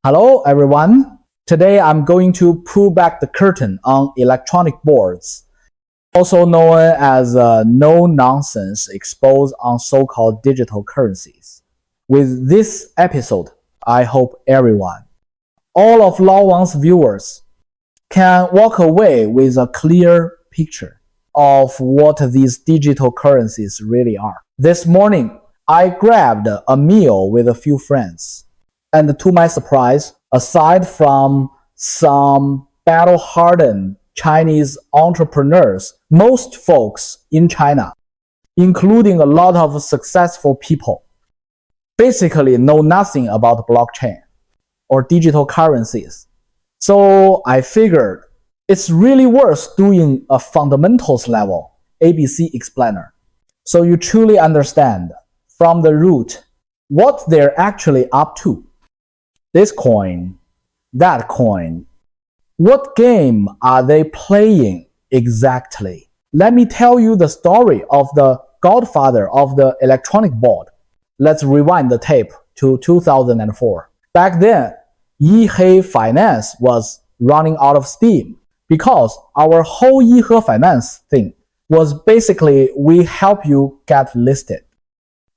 Hello everyone. Today I'm going to pull back the curtain on electronic boards, also known as no-nonsense exposed on so-called digital currencies. With this episode, I hope everyone, all of Lao Wang's viewers, can walk away with a clear picture of what these digital currencies really are. This morning, I grabbed a meal with a few friends. And to my surprise, aside from some battle-hardened Chinese entrepreneurs, most folks in China, including a lot of successful people, basically know nothing about blockchain or digital currencies. So I figured it's really worth doing a fundamentals level ABC explainer, so you truly understand from the root what they're actually up to. This coin, that coin, what game are they playing exactly? Let me tell you the story of the godfather of the electronic board. Let's rewind the tape to 2004. Back then, Yihei Finance was running out of steam because our whole Yihei Finance thing was basically we help you get listed.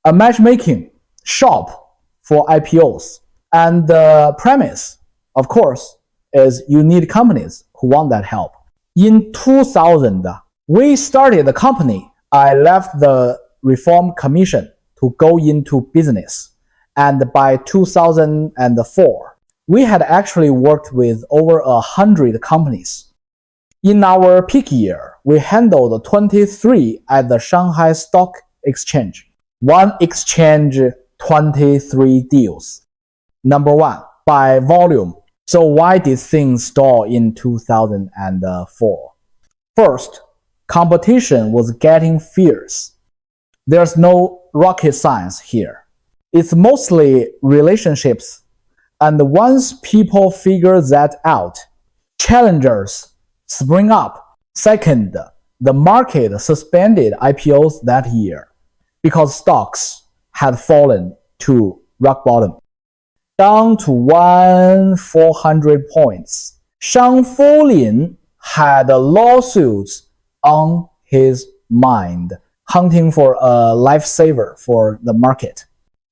A matchmaking shop for IPOs. And the premise, of course, is you need companies who want that help. In 2000, we started the company. I left the Reform Commission to go into business. And by 2004, we had actually worked with over 100 companies. In our peak year, we handled 23 at the Shanghai Stock Exchange. One exchange, 23 deals. Number one, by volume. So why did things stall in 2004? First, competition was getting fierce. There's no rocket science here. It's mostly relationships. And once people figure that out, challengers spring up. Second, the market suspended IPOs that year because stocks had fallen to rock bottom, down to 400 points. Shang Folin had lawsuits on his mind, hunting for a lifesaver for the market.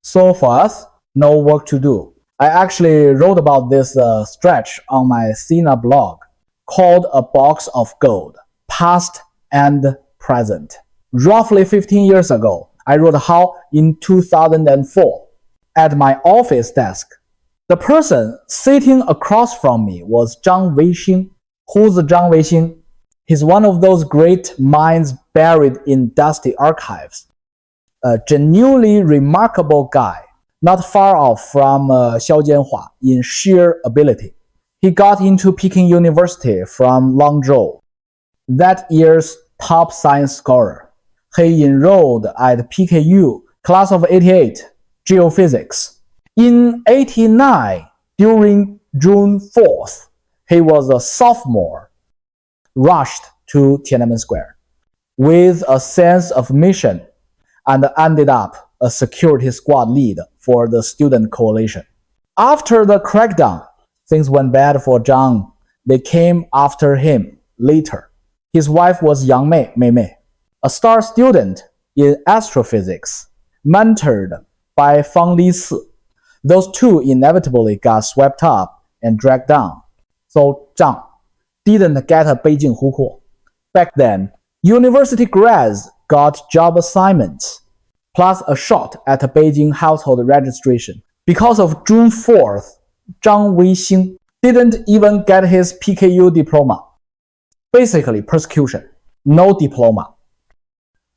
So for us, no work to do. I actually wrote about this stretch on my Sina blog called A Box of Gold, Past and Present. Roughly 15 years ago, I wrote how in 2004, at my office desk, the person sitting across from me was Zhang Weixing. Who's Zhang Weixing? He's one of those great minds buried in dusty archives. A genuinely remarkable guy, not far off from Xiao Jianhua in sheer ability. He got into Peking University from Langzhou, that year's top science scholar. He enrolled at PKU, class of 88, geophysics. In 89, during June 4th, he was a sophomore, rushed to Tiananmen Square with a sense of mission and ended up a security squad lead for the student coalition. After the crackdown, things went bad for Zhang. They came after him later. His wife was Yang Mei, a star student in astrophysics, mentored by Fang Lisi. Those two inevitably got swept up and dragged down. So Zhang didn't get a Beijing hukou. Back then, university grads got job assignments, plus a shot at a Beijing household registration. Because of June 4th, Zhang Weixing didn't even get his PKU diploma. Basically, persecution, no diploma.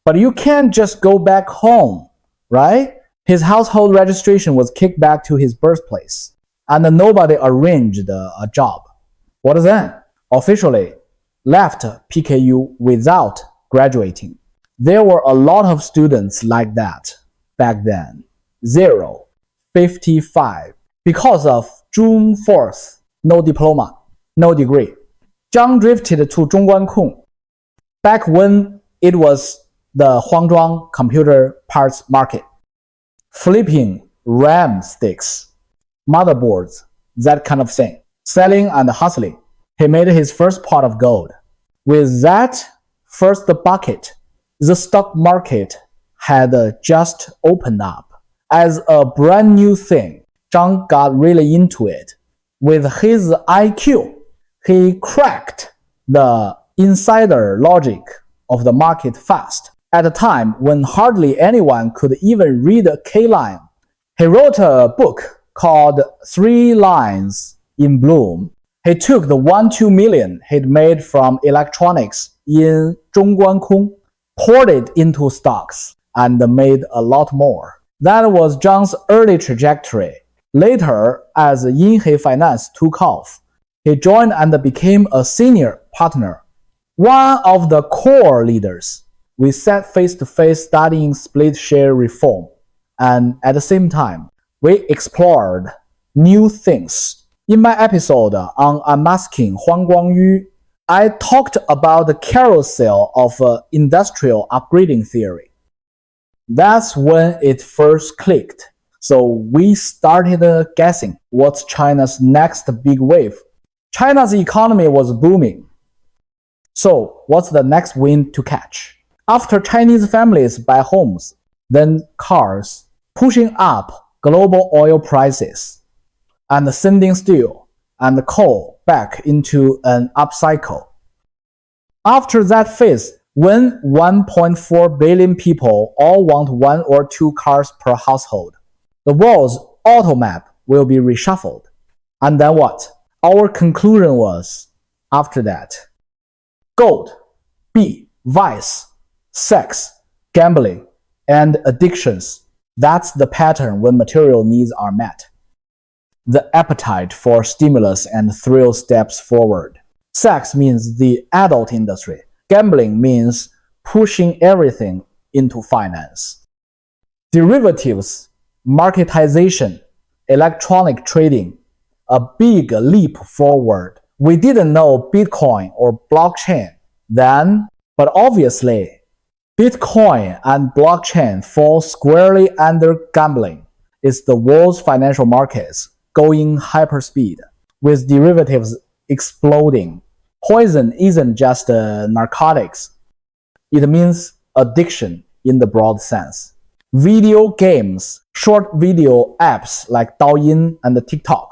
But you can't just go back home, right? His household registration was kicked back to his birthplace, and nobody arranged a job. What then? Officially left PKU without graduating. There were a lot of students like that back then. 0, 55. Because of June 4th, no diploma, no degree. Zhang drifted to Zhongguankun back when it was the Huangzhuang computer parts market, flipping RAM sticks, motherboards, that kind of thing. Selling and hustling. He made his first pot of gold. With that first bucket, the stock market had just opened up. As a brand new thing, Zhang got really into it. With his IQ, he cracked the insider logic of the market fast. At a time when hardly anyone could even read a K-line, he wrote a book called 3 Lines in Bloom. He took the 1-2 million he'd made from electronics in Zhongguankong, poured it into stocks, and made a lot more. That was Zhang's early trajectory. Later, as Yinhe Finance took off, he joined and became a senior partner, one of the core leaders. We sat face-to-face studying split share reform, and at the same time, we explored new things. In my episode on unmasking Huang Guangyu, I talked about the carousel of industrial upgrading theory. That's when it first clicked. So we started guessing what's China's next big wave. China's economy was booming. So what's the next wind to catch? After Chinese families buy homes, then cars, pushing up global oil prices, and sending steel and coal back into an upcycle. After that phase, when 1.4 billion people all want 1 or 2 cars per household, the world's auto map will be reshuffled. And then what? Our conclusion was, after that, gold, B, vice, sex, gambling, and addictions. That's the pattern when material needs are met. The appetite for stimulus and thrill steps forward. Sex means the adult industry. Gambling means pushing everything into finance. Derivatives, marketization, electronic trading, a big leap forward. We didn't know Bitcoin or blockchain then, but obviously, Bitcoin and blockchain fall squarely under gambling. It's the world's financial markets going hyperspeed, with derivatives exploding. Poison isn't just narcotics. It means addiction in the broad sense. Video games, short video apps like Douyin and TikTok.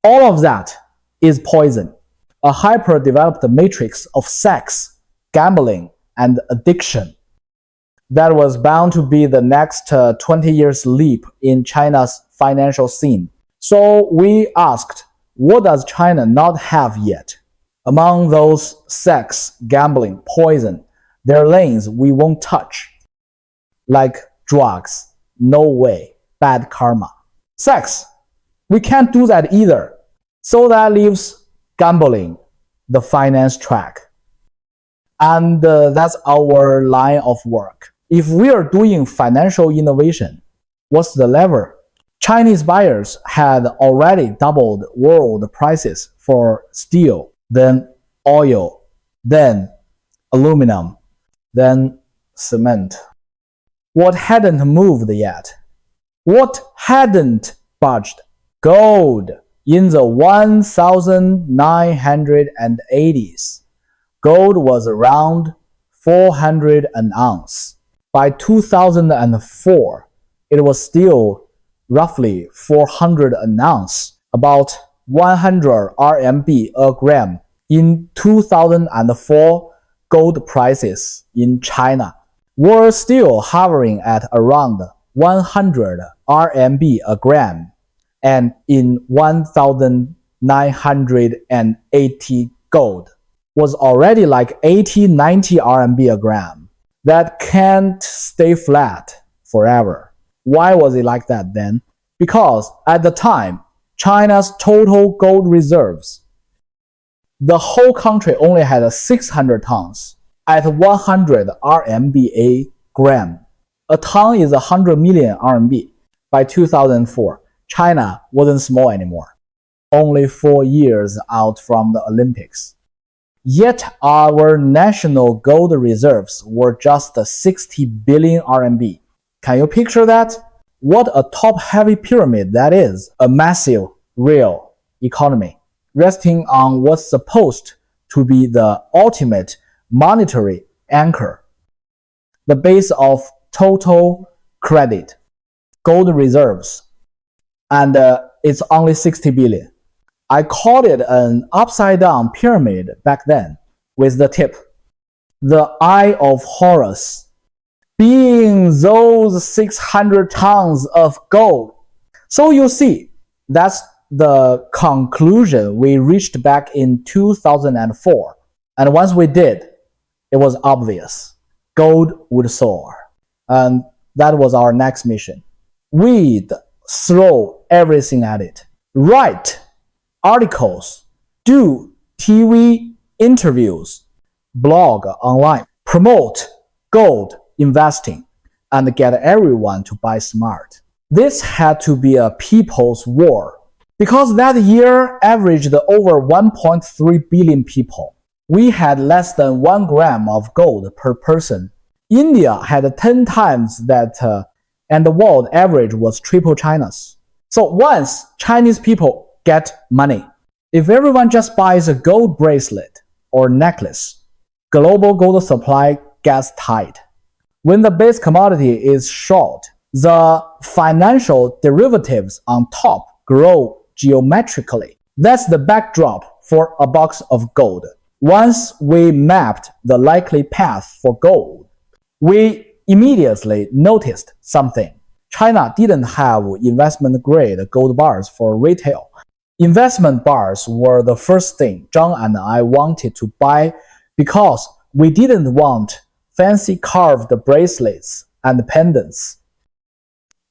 All of that is poison. A hyper-developed matrix of sex, gambling, and addiction. That was bound to be the next 20 years leap in China's financial scene. So we asked, what does China not have yet? Among those sex, gambling, poison, there are lanes we won't touch. Like drugs, no way, bad karma. Sex, we can't do that either. So that leaves gambling, the finance track. And that's our line of work. If we are doing financial innovation, what's the lever? Chinese buyers had already doubled world prices for steel, then oil, then aluminum, then cement. What hadn't moved yet? What hadn't budged? Gold in the 1980s. Gold was around 400 an ounce. By 2004, it was still roughly 400 an ounce, about 100 RMB a gram. In 2004, gold prices in China were still hovering at around 100 RMB a gram, and in 1980 gold was already like 80-90 RMB a gram. That can't stay flat forever. Why was it like that then? Because at the time, China's total gold reserves, the whole country only had 600 tons at 100 RMB a gram. A ton is 100 million RMB. By 2004, China wasn't small anymore, only 4 years out from the Olympics. Yet our national gold reserves were just 60 billion RMB. Can you picture that? What a top-heavy pyramid that is. A massive real economy, resting on what's supposed to be the ultimate monetary anchor, the base of total credit, gold reserves, and it's only 60 billion. I called it an upside-down pyramid back then, with the tip, the Eye of Horus, being those 600 tons of gold. So you see, that's the conclusion we reached back in 2004. And once we did, it was obvious. Gold would soar. And that was our next mission. We'd throw everything at it. Write articles, do TV interviews, blog online, promote gold investing, and get everyone to buy smart. This had to be a people's war, because that year averaged over 1.3 billion people. We had less than 1 gram of gold per person. India had 10 times that, and the world average was triple China's. So once Chinese people get money, if everyone just buys a gold bracelet or necklace, global gold supply gets tight. When the base commodity is short, the financial derivatives on top grow geometrically. That's the backdrop for a box of gold. Once we mapped the likely path for gold, we immediately noticed something. China didn't have investment-grade gold bars for retail. Investment bars were the first thing Zhang and I wanted to buy because we didn't want fancy carved bracelets and pendants.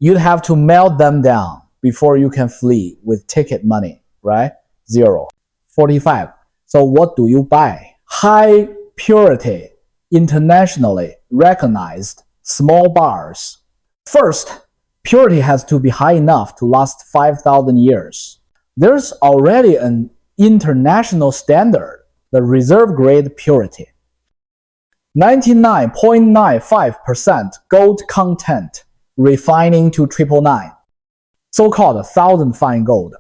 You'd have to melt them down before you can flee with ticket money, right? 0. 45. So what do you buy? High purity, internationally recognized small bars. First, purity has to be high enough to last 5,000 years. There's already an international standard, the reserve grade purity. 99.95% gold content, refining to 999, so-called 1,000 fine gold,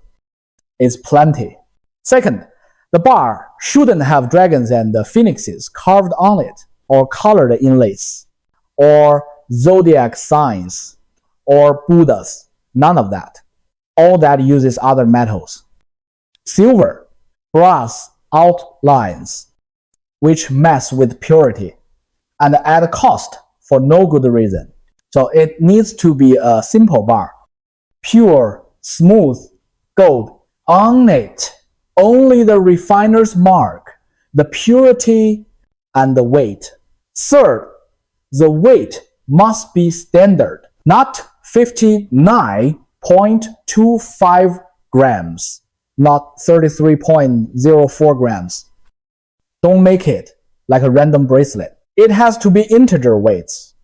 is plenty. Second, the bar shouldn't have dragons and phoenixes carved on it, or colored inlays, or zodiac signs, or Buddhas. None of that. All that uses other metals. Silver, brass outlines, which mess with purity and add cost for no good reason. So it needs to be a simple bar. Pure, smooth gold. On it, only the refiner's mark, the purity, and the weight. Third, the weight must be standard, not 59.25 grams, not 33.04 grams. Don't make it like a random bracelet. It has to be integer weights.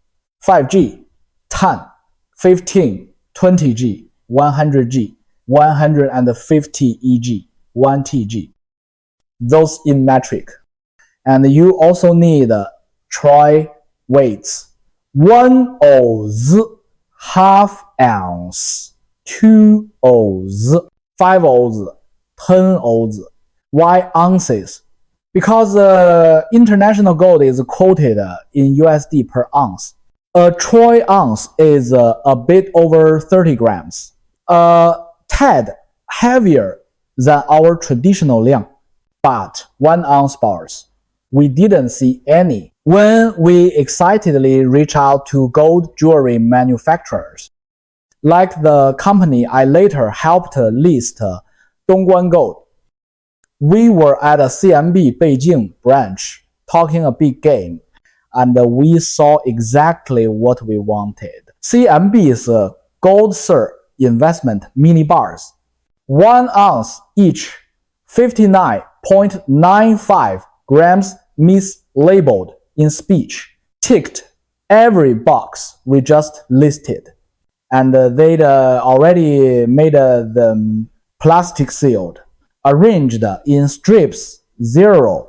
5G, 10, 15, 20G, 100G, 150 EG, 1 TG. Those in metric. And you also need troy weights. 1 oz, half ounce, 2 oz, 5 oz, 10 oz. Why ounces? Because international gold is quoted in USD per ounce. A troy ounce is a bit over 30 grams. A tad heavier than our traditional liang, but 1 ounce bars. We didn't see any when we excitedly reached out to gold jewelry manufacturers. Like the company I later helped list, Dongguan Gold. We were at a CMB Beijing branch talking a big game, and we saw exactly what we wanted. CMB's gold cert investment mini bars, 1 ounce each, 59.95 grams mislabeled in speech, ticked every box we just listed. And they'd already made them plastic sealed, arranged in strips 0,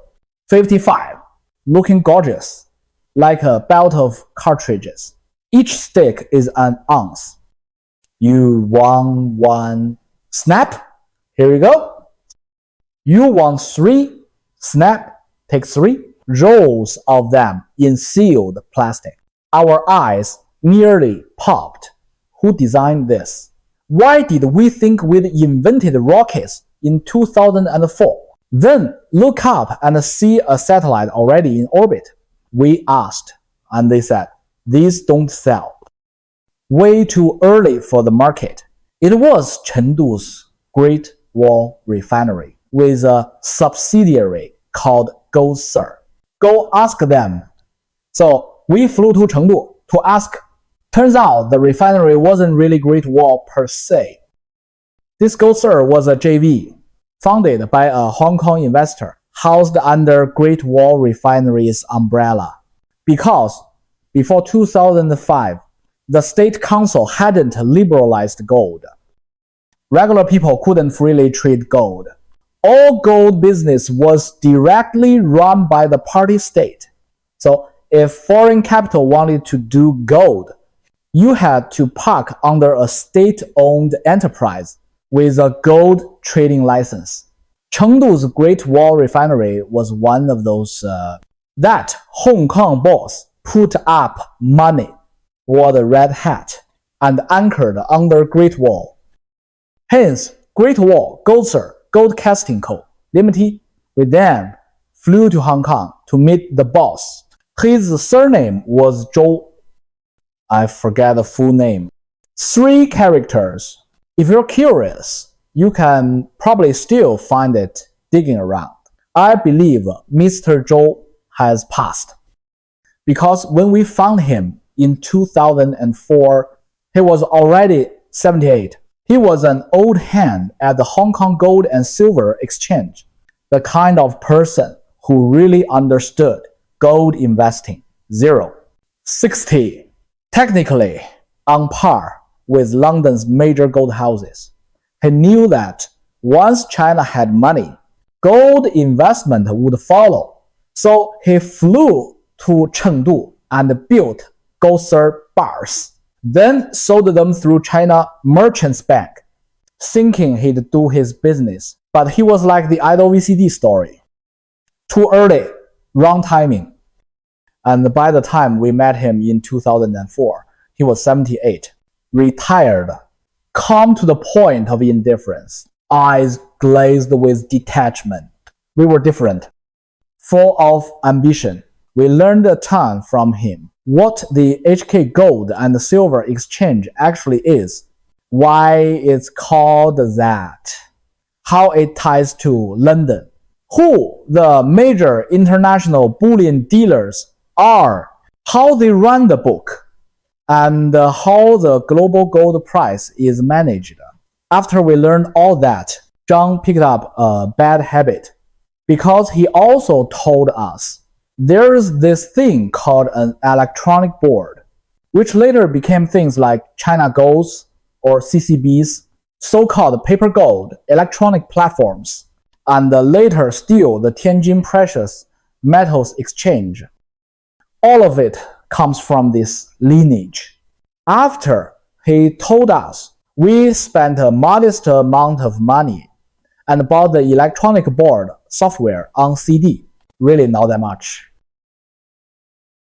55, looking gorgeous, like a belt of cartridges. Each stick is an ounce. You want one? Snap? Here we go. You want 3, snap, take 3 rolls of them in sealed plastic. Our eyes nearly popped. Who designed this? Why did we think we'd invented rockets in 2004? Then look up and see a satellite already in orbit. We asked, and they said, these don't sell. Way too early for the market. It was Chengdu's Great Wall Refinery with a subsidiary called Gaode. Go ask them. So we flew to Chengdu to ask. Turns out the refinery wasn't really Great Wall per se. This Gaode was a JV founded by a Hong Kong investor housed under Great Wall Refinery's umbrella. Because before 2005, the State Council hadn't liberalized gold. Regular people couldn't freely trade gold. All gold business was directly run by the party state. So if foreign capital wanted to do gold, you had to park under a state-owned enterprise with a gold trading license. Chengdu's Great Wall Refinery was one of those. That Hong Kong boss put up money, wore the red hat, and anchored under Great Wall. Hence, Great Wall, Gaode, Gold Casting Co. Limited, we then flew to Hong Kong to meet the boss. His surname was Zhou. I forget the full name. 3 characters. If you're curious, you can probably still find it digging around. I believe Mr. Zhou has passed. Because when we found him in 2004, he was already 78. He was an old hand at the Hong Kong Gold and Silver Exchange, the kind of person who really understood gold investing. 0. 60. Technically on par with London's major gold houses. He knew that once China had money, gold investment would follow. So he flew to Chengdu and built Gaode bars, then sold them through China Merchants Bank, thinking he'd do his business. But he was like the idol VCD story. Too early, wrong timing. And by the time we met him in 2004, he was 78, retired, calm to the point of indifference, eyes glazed with detachment. We were different, full of ambition. We learned a ton from him. What the HK Gold and Silver Exchange actually is, why it's called that, how it ties to London, who the major international bullion dealers are, how they run the book, and how the global gold price is managed. After we learned all that, John picked up a bad habit because he also told us there's this thing called an electronic board, which later became things like China Golds or CCBs, so-called paper gold electronic platforms, and later still the Tianjin Precious Metals Exchange. All of it comes from this lineage. After he told us, we spent a modest amount of money and bought the electronic board software on CD. Really not that much.